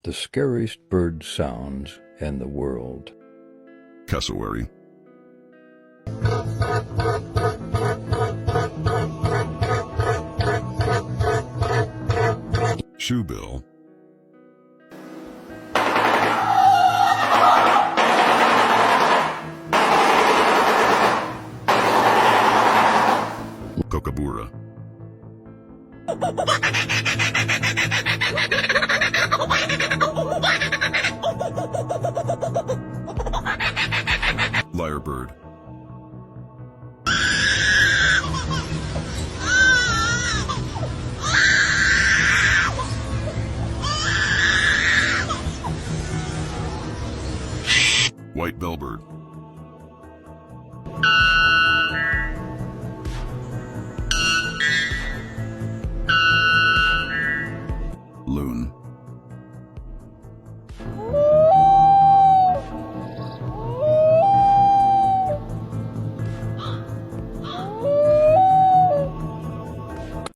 The scariest bird sounds in the world. Cassowary. Shoebill. Kookaburra. Lyrebird. White bellbird. Loon.